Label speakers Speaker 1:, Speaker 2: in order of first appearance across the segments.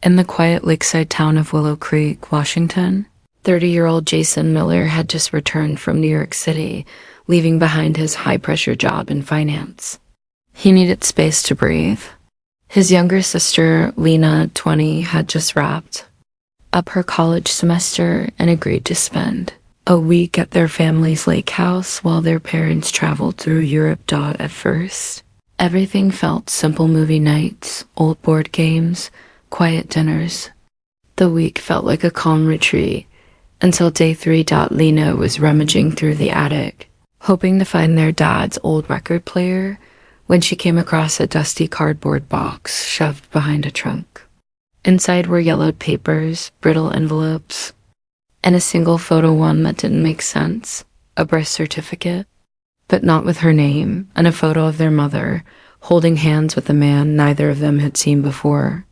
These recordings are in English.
Speaker 1: In the quiet lakeside town of Willow Creek, Washington, 30-year-old Jason Miller had just returned from New York City, leaving behind his high-pressure job in finance. He needed space to breathe. His younger sister, Lena, 20, had just wrapped up her college semester and agreed to spend a week at their family's lake house while their parents traveled through Europe. At first, everything felt simple: movie nights, old board games, quiet dinners. The week felt like a calm retreat until day 3. Lena was rummaging through the attic, hoping to find their dad's old record player, when she came across a dusty cardboard box shoved behind a trunk. Inside were yellowed papers, brittle envelopes, and a single photo, one that didn't make sense: a birth certificate, but not with her name, and a photo of their mother holding hands with a man neither of them had seen before.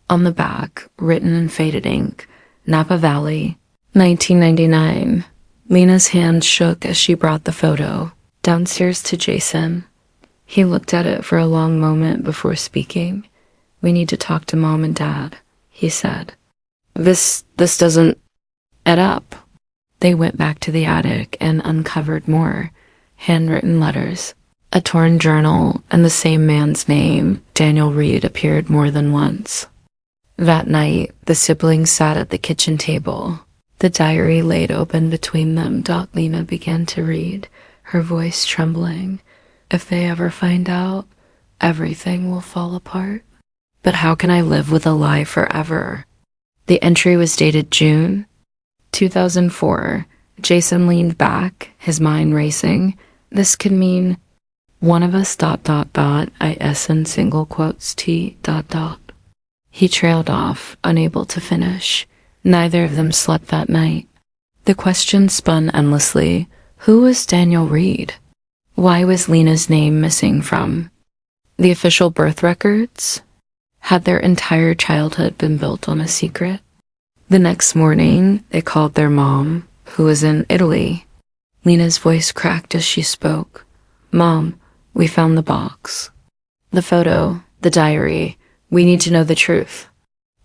Speaker 1: On the back, written in faded ink, Napa Valley, 1999. Lena's hand shook as she brought the photo downstairs to Jason. He looked at it for a long moment before speaking. "We need to talk to Mom and Dad," he said. This doesn't add up." They went back to the attic and uncovered more handwritten letters. A torn journal and the same man's name, Daniel Reed, appeared more than once. That night, the siblings sat at the kitchen table, the diary laid open between them. Lena began to read, her voice trembling. "If they ever find out, everything will fall apart. But how can I live with a lie forever?" The entry was dated June 2004. Jason leaned back, his mind racing. This could mean one of us ... IS in single quotes T ... He trailed off, unable to finish. Neither of them slept that night. The question spun endlessly. Who was Daniel Reed? Why was Lena's name missing from the official birth records? Had their entire childhood been built on a secret? The next morning, they called their mom, who was in Italy. Lena's voice cracked as she spoke. "Mom, we found the box, the photo, the diary. We need to know the truth."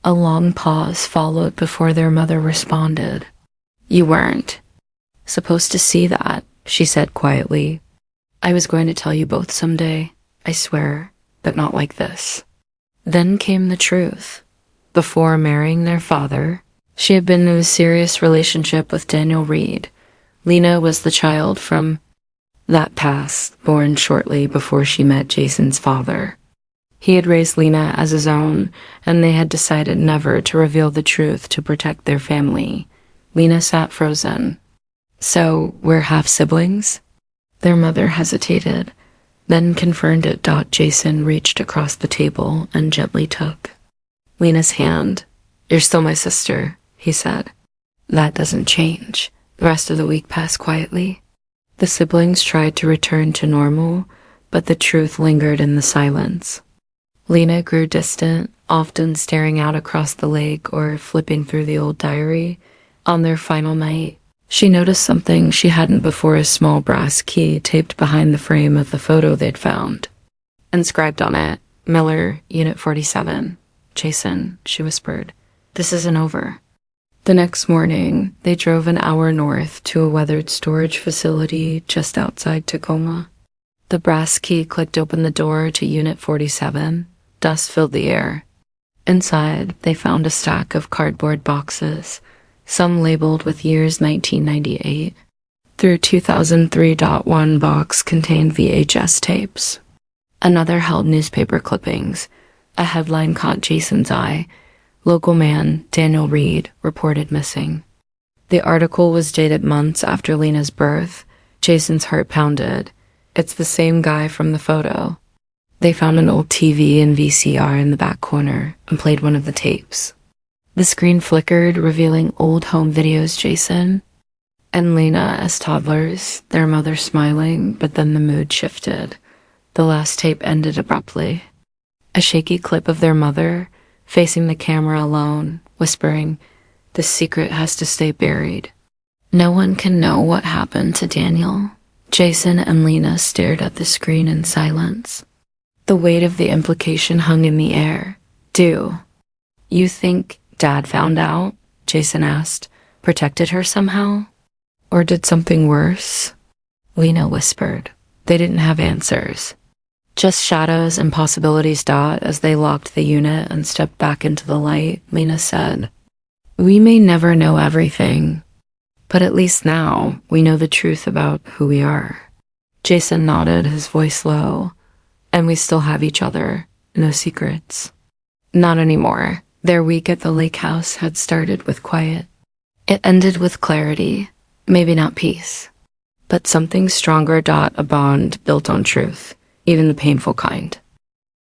Speaker 1: A long pause followed before their mother responded. "You weren't supposed to see that," she said quietly. "I was going to tell you both someday, I swear, but not like this." Then came the truth. Before marrying their father, she had been in a serious relationship with Daniel Reed. Lena was the child from that past, born shortly before she met Jason's father. He had raised Lena as his own, and they had decided never to reveal the truth to protect their family. Lena sat frozen. "So, we're half-siblings?" Their mother hesitated, then confirmed it. Jason reached across the table and gently took Lena's hand. "You're still my sister," he said. "That doesn't change." The rest of the week passed quietly. The siblings tried to return to normal, but the truth lingered in the silence. Lena grew distant, often staring out across the lake or flipping through the old diary. On their final night, she noticed something she hadn't before: a small brass key taped behind the frame of the photo they'd found. Inscribed on it, "Miller, Unit 47. Jason," she whispered. "This isn't over." The next morning, they drove an hour north to a weathered storage facility just outside Tacoma. The brass key clicked open the door to Unit 47. Dust filled the air. Inside, they found a stack of cardboard boxes, some labeled with years 1998 through 2003. One box contained VHS tapes. Another held newspaper clippings. A headline caught Jason's eye: "Local man, Daniel Reed, reported missing." The article was dated months after Lena's birth. Jason's heart pounded. It's the same guy from the photo. They found an old TV and VCR in the back corner and played one of the tapes. The screen flickered, revealing old home videos. Jason and Lena as toddlers, their mother smiling, but then the mood shifted. The last tape ended abruptly. A shaky clip of their mother, facing the camera alone, whispering, "This secret has to stay buried. No one can know what happened to Daniel." Jason and Lena stared at the screen in silence. The weight of the implication hung in the air. You think Dad found out? Jason asked. Protected her somehow? Or did something worse? Lena whispered. They didn't have answers. Just shadows and possibilities. As they locked the unit and stepped back into the light, Lena said, "We may never know everything, but at least now we know the truth about who we are." Jason nodded, his voice low. "And we still have each other. No secrets." Not anymore. Their week at the lake house had started with quiet. It ended with clarity. Maybe not peace, but something stronger. A bond built on truth, even the painful kind.